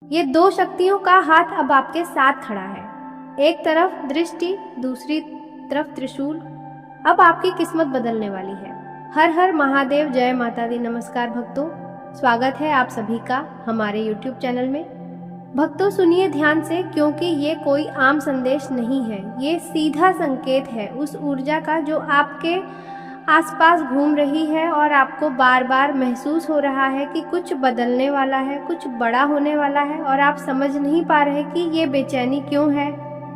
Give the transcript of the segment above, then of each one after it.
ये दो शक्तियों का हाथ अब आपके साथ खड़ा है। एक तरफ दृष्टि, दूसरी तरफ त्रिशूल। अब आपकी किस्मत बदलने वाली है। हर हर महादेव, जय माता दी। नमस्कार भक्तों, स्वागत है आप सभी का हमारे YouTube चैनल में। भक्तों सुनिए ध्यान से, क्योंकि ये कोई आम संदेश नहीं है। ये सीधा संकेत है उस ऊर्जा का जो आपके आसपास घूम रही है और आपको बार बार महसूस हो रहा है कि कुछ बदलने वाला है, कुछ बड़ा होने वाला है, और आप समझ नहीं पा रहे कि ये बेचैनी क्यों है,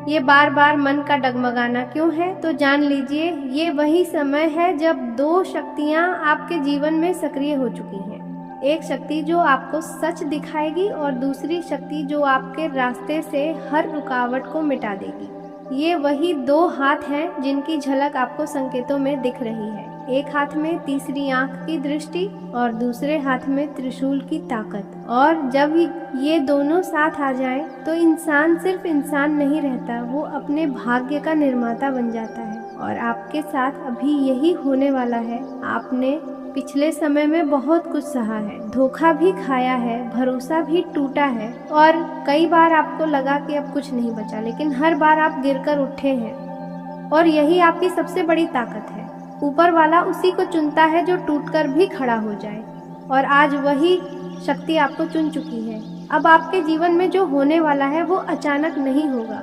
ये बार बार मन का डगमगाना क्यों है। तो जान लीजिए, ये वही समय है जब दो शक्तियाँ आपके जीवन में सक्रिय हो चुकी हैं। एक शक्ति जो आपको सच दिखाएगी और दूसरी शक्ति जो आपके रास्ते से हर रुकावट को मिटा देगी। ये वही दो हाथ हैं जिनकी झलक आपको संकेतों में दिख रही है। एक हाथ में तीसरी आंख की दृष्टि और दूसरे हाथ में त्रिशूल की ताकत। और जब ये दोनों साथ आ जाएं, तो इंसान सिर्फ इंसान नहीं रहता, वो अपने भाग्य का निर्माता बन जाता है। और आपके साथ अभी यही होने वाला है। आपने पिछले समय में बहुत कुछ सहा है, धोखा भी खाया है, भरोसा भी टूटा है, और कई बार आपको लगा कि अब कुछ नहीं बचा, लेकिन हर बार आप गिरकर उठे हैं। और यही आपकी सबसे बड़ी ताकत है। ऊपर वाला उसी को चुनता है जो टूटकर भी खड़ा हो जाए। और आज वही शक्ति आपको चुन चुकी है। अब आपके जीवन में जो होने वाला है वो अचानक नहीं होगा,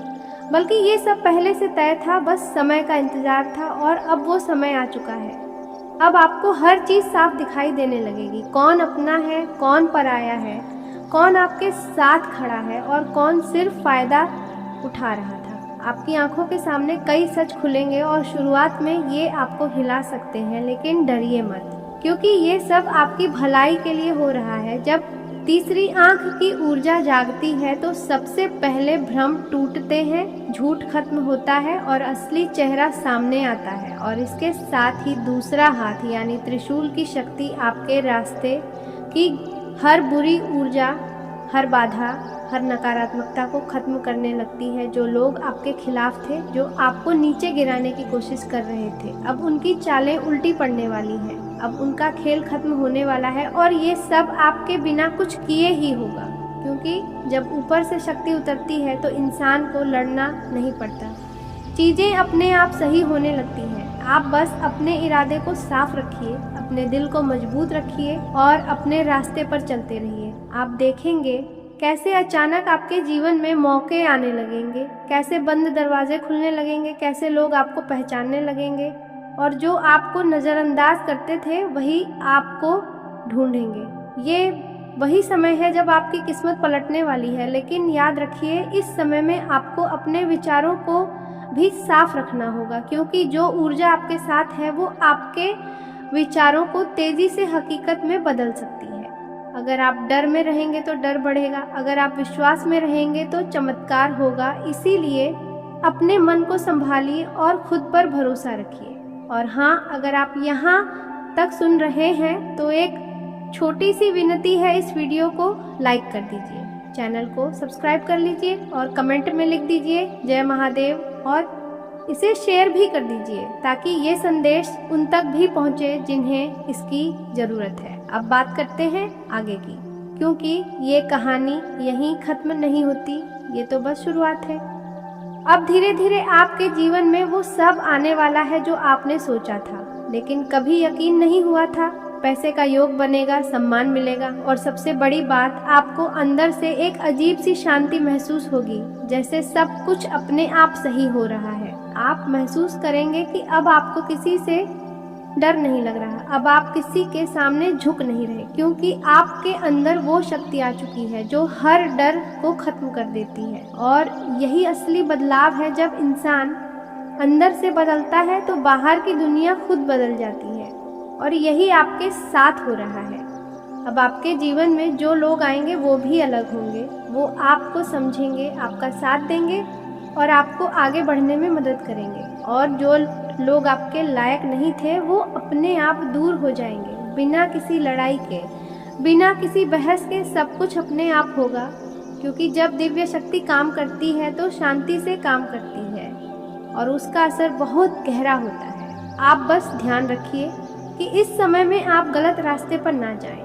बल्कि ये सब पहले से तय था, बस समय का इंतजार था। और अब वो समय आ चुका है। अब आपको हर चीज साफ दिखाई देने लगेगी। कौन अपना है, कौन पराया है, कौन आपके साथ खड़ा है और कौन सिर्फ फायदा उठा रहा था। आपकी आंखों के सामने कई सच खुलेंगे और शुरुआत में ये आपको हिला सकते हैं, लेकिन डरिए मत, क्योंकि ये सब आपकी भलाई के लिए हो रहा है। जब तीसरी आंख की ऊर्जा जागती है तो सबसे पहले भ्रम टूटते हैं, झूठ खत्म होता है और असली चेहरा सामने आता है। और इसके साथ ही दूसरा हाथ यानी त्रिशूल की शक्ति आपके रास्ते की हर बुरी ऊर्जा, हर बाधा, हर नकारात्मकता को खत्म करने लगती है। जो लोग आपके खिलाफ थे, जो आपको नीचे गिराने की कोशिश कर रहे थे, अब उनकी चालें उल्टी पड़ने वाली हैं। अब उनका खेल खत्म होने वाला है और ये सब आपके बिना कुछ किए ही होगा, क्योंकि जब ऊपर से शक्ति उतरती है तो इंसान को लड़ना नहीं पड़ता। चीजें अपने आप सही होने लगती हैं। आप बस अपने इरादे को साफ रखिए, अपने दिल को मजबूत रखिए और अपने रास्ते पर चलते रहिए। आप देखेंगे कैसे अचानक आपके जीवन में मौके आने लगेंगे, कैसे बंद दरवाजे खुलने लगेंगे, कैसे लोग आपको पहचानने लगेंगे, और जो आपको नज़रअंदाज करते थे वही आपको ढूंढेंगे। ये वही समय है जब आपकी किस्मत पलटने वाली है। लेकिन याद रखिए, इस समय में आपको अपने विचारों को भी साफ रखना होगा, क्योंकि जो ऊर्जा आपके साथ है वो आपके विचारों को तेजी से हकीकत में बदल सकती है। अगर आप डर में रहेंगे तो डर बढ़ेगा, अगर आप विश्वास में रहेंगे तो चमत्कार होगा। इसीलिए अपने मन को संभालिए और खुद पर भरोसा रखिए। और हाँ, अगर आप यहाँ तक सुन रहे हैं तो एक छोटी सी विनती है, इस वीडियो को लाइक कर दीजिए, चैनल को सब्सक्राइब कर लीजिए और कमेंट में लिख दीजिए जय महादेव, और इसे शेयर भी कर दीजिए ताकि ये संदेश उन तक भी पहुँचे जिन्हें इसकी ज़रूरत है। अब बात करते हैं आगे की, क्योंकि ये कहानी यहीं खत्म नहीं होती, ये तो बस शुरुआत है। अब धीरे धीरे आपके जीवन में वो सब आने वाला है जो आपने सोचा था, लेकिन कभी यकीन नहीं हुआ था। पैसे का योग बनेगा, सम्मान मिलेगा, और सबसे बड़ी बात, आपको अंदर से एक अजीब सी शांति महसूस होगी, जैसे सब कुछ अपने आप सही हो रहा है। आप महसूस करेंगे कि अब आपको किसी से डर नहीं लग रहा, अब आप किसी के सामने झुक नहीं रहे, क्योंकि आपके अंदर वो शक्ति आ चुकी है जो हर डर को खत्म कर देती है। और यही असली बदलाव है। जब इंसान अंदर से बदलता है तो बाहर की दुनिया खुद बदल जाती है, और यही आपके साथ हो रहा है। अब आपके जीवन में जो लोग आएंगे वो भी अलग होंगे। वो आपको समझेंगे, आपका साथ देंगे और आपको आगे बढ़ने में मदद करेंगे। और जो लोग आपके लायक नहीं थे वो अपने आप दूर हो जाएंगे, बिना किसी लड़ाई के, बिना किसी बहस के। सब कुछ अपने आप होगा, क्योंकि जब दिव्य शक्ति काम करती है तो शांति से काम करती है और उसका असर बहुत गहरा होता है। आप बस ध्यान रखिए कि इस समय में आप गलत रास्ते पर ना जाएं।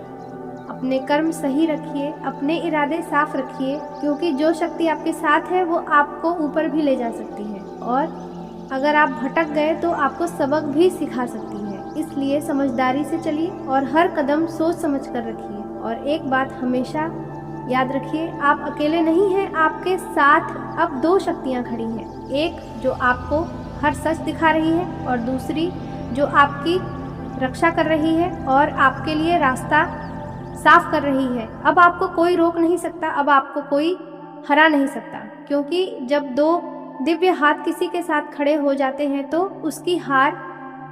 अपने कर्म सही रखिए, अपने इरादे साफ रखिए, क्योंकि जो शक्ति आपके साथ है वो आपको ऊपर भी ले जा सकती है और अगर आप भटक गए तो आपको सबक भी सिखा सकती है। इसलिए समझदारी से चलिए और हर कदम सोच समझ कर रखिए। और एक बात हमेशा याद रखिए, आप अकेले नहीं हैं, आपके साथ अब दो शक्तियाँ खड़ी हैं। एक जो आपको हर सच दिखा रही है और दूसरी जो आपकी रक्षा कर रही है और आपके लिए रास्ता साफ कर रही है। अब आपको कोई रोक नहीं सकता, अब आपको कोई हरा नहीं सकता, क्योंकि जब दो दिव्य हाथ किसी के साथ खड़े हो जाते हैं तो उसकी हार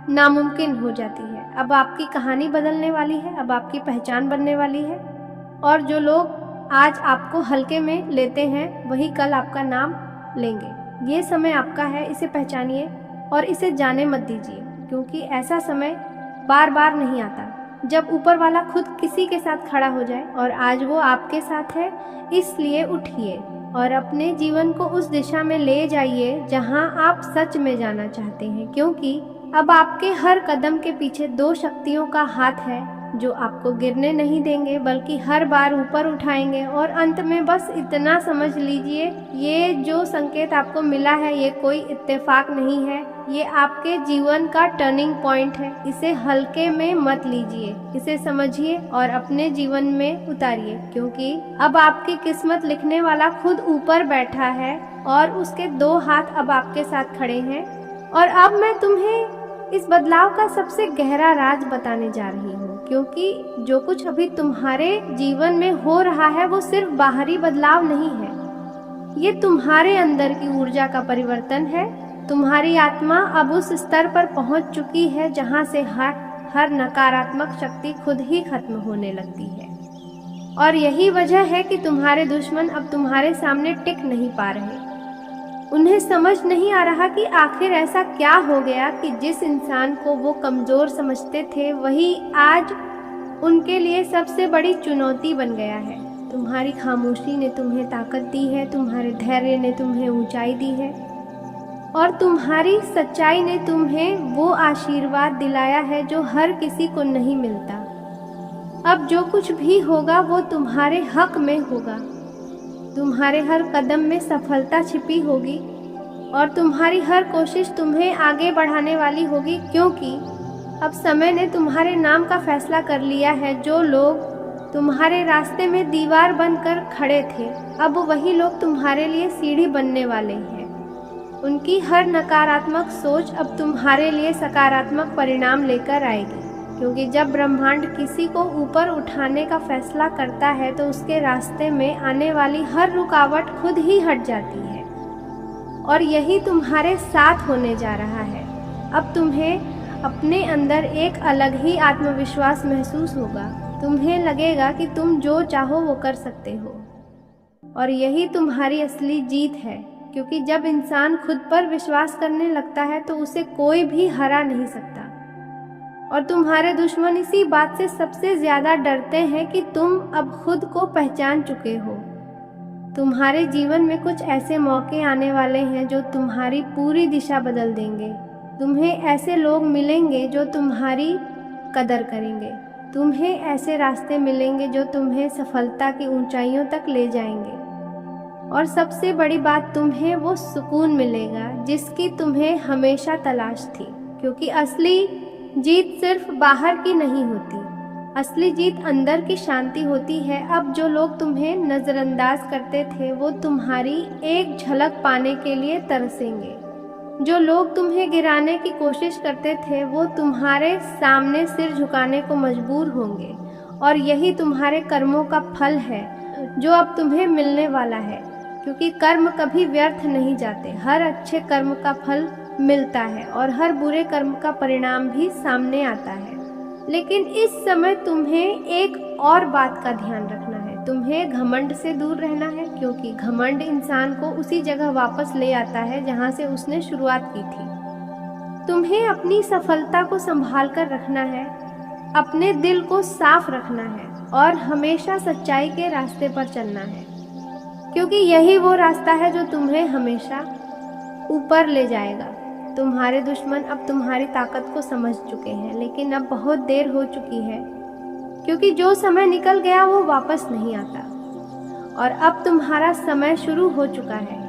नामुमकिन हो जाती है। अब आपकी कहानी बदलने वाली है, अब आपकी पहचान बनने वाली है और जो लोग आज आपको हल्के में लेते हैं वही कल आपका नाम लेंगे। ये समय आपका है, इसे पहचानिए और इसे जाने मत दीजिए, क्योंकि ऐसा समय बार बार नहीं आता जब ऊपर वाला खुद किसी के साथ खड़ा हो जाए और आज वो आपके साथ है। इसलिए उठिए और अपने जीवन को उस दिशा में ले जाइए जहां आप सच में जाना चाहते हैं, क्योंकि अब आपके हर कदम के पीछे दो शक्तियों का हाथ है जो आपको गिरने नहीं देंगे बल्कि हर बार ऊपर उठाएंगे। और अंत में बस इतना समझ लीजिए, ये जो संकेत आपको मिला है ये कोई इत्तेफाक नहीं है, ये आपके जीवन का टर्निंग पॉइंट है। इसे हल्के में मत लीजिए, इसे समझिए और अपने जीवन में उतारिए, क्योंकि अब आपकी किस्मत लिखने वाला खुद ऊपर बैठा है और उसके दो हाथ अब आपके साथ खड़े हैं। और अब मैं तुम्हें इस बदलाव का सबसे गहरा राज बताने जा रही हूँ, क्योंकि जो कुछ अभी तुम्हारे जीवन में हो रहा है वो सिर्फ बाहरी बदलाव नहीं है, ये तुम्हारे अंदर की ऊर्जा का परिवर्तन है। तुम्हारी आत्मा अब उस स्तर पर पहुंच चुकी है जहां से हर नकारात्मक शक्ति खुद ही खत्म होने लगती है। और यही वजह है कि तुम्हारे दुश्मन अब तुम्हारे सामने टिक नहीं पा रहे। उन्हें समझ नहीं आ रहा कि आखिर ऐसा क्या हो गया कि जिस इंसान को वो कमज़ोर समझते थे वही आज उनके लिए सबसे बड़ी चुनौती बन गया है। तुम्हारी खामोशी ने तुम्हें ताकत दी है, तुम्हारे धैर्य ने तुम्हें ऊंचाई दी है और तुम्हारी सच्चाई ने तुम्हें वो आशीर्वाद दिलाया है जो हर किसी को नहीं मिलता। अब जो कुछ भी होगा वो तुम्हारे हक में होगा, तुम्हारे हर कदम में सफलता छिपी होगी और तुम्हारी हर कोशिश तुम्हें आगे बढ़ाने वाली होगी, क्योंकि अब समय ने तुम्हारे नाम का फैसला कर लिया है। जो लोग तुम्हारे रास्ते में दीवार बनकर खड़े थे अब वही लोग तुम्हारे लिए सीढ़ी बनने वाले हैं। उनकी हर नकारात्मक सोच अब तुम्हारे लिए सकारात्मक परिणाम लेकर आएगी, क्योंकि जब ब्रह्मांड किसी को ऊपर उठाने का फैसला करता है तो उसके रास्ते में आने वाली हर रुकावट खुद ही हट जाती है। और यही तुम्हारे साथ होने जा रहा है। अब तुम्हें अपने अंदर एक अलग ही आत्मविश्वास महसूस होगा। तुम्हें लगेगा कि तुम जो चाहो वो कर सकते हो और यही तुम्हारी असली जीत है, क्योंकि जब इंसान खुद पर विश्वास करने लगता है तो उसे कोई भी हरा नहीं सकता। और तुम्हारे दुश्मन इसी बात से सबसे ज्यादा डरते हैं कि तुम अब खुद को पहचान चुके हो। तुम्हारे जीवन में कुछ ऐसे मौके आने वाले हैं जो तुम्हारी पूरी दिशा बदल देंगे। तुम्हें ऐसे लोग मिलेंगे जो तुम्हारी कदर करेंगे, तुम्हें ऐसे रास्ते मिलेंगे जो तुम्हें सफलता की ऊंचाइयों तक ले जाएंगे और सबसे बड़ी बात, तुम्हें वो सुकून मिलेगा जिसकी तुम्हें हमेशा तलाश थी। क्योंकि असली जीत सिर्फ बाहर की नहीं होती, असली जीत अंदर की शांति होती है। अब जो लोग तुम्हें नज़रअंदाज करते थे वो तुम्हारी एक झलक पाने के लिए तरसेंगे। जो लोग तुम्हें गिराने की कोशिश करते थे वो तुम्हारे सामने सिर झुकाने को मजबूर होंगे। और यही तुम्हारे कर्मों का फल है जो अब तुम्हें मिलने वाला है, क्योंकि कर्म कभी व्यर्थ नहीं जाते। हर अच्छे कर्म का फल मिलता है और हर बुरे कर्म का परिणाम भी सामने आता है। लेकिन इस समय तुम्हें एक और बात का ध्यान रखना है, तुम्हें घमंड से दूर रहना है, क्योंकि घमंड इंसान को उसी जगह वापस ले आता है जहां से उसने शुरुआत की थी। तुम्हें अपनी सफलता को संभाल कर रखना है, अपने दिल को साफ रखना है और हमेशा सच्चाई के रास्ते पर चलना है, क्योंकि यही वो रास्ता है जो तुम्हें हमेशा ऊपर ले जाएगा। तुम्हारे दुश्मन अब तुम्हारी ताकत को समझ चुके हैं, लेकिन अब बहुत देर हो चुकी है। क्योंकि जो समय निकल गया वो वापस नहीं आता और अब तुम्हारा समय शुरू हो चुका है।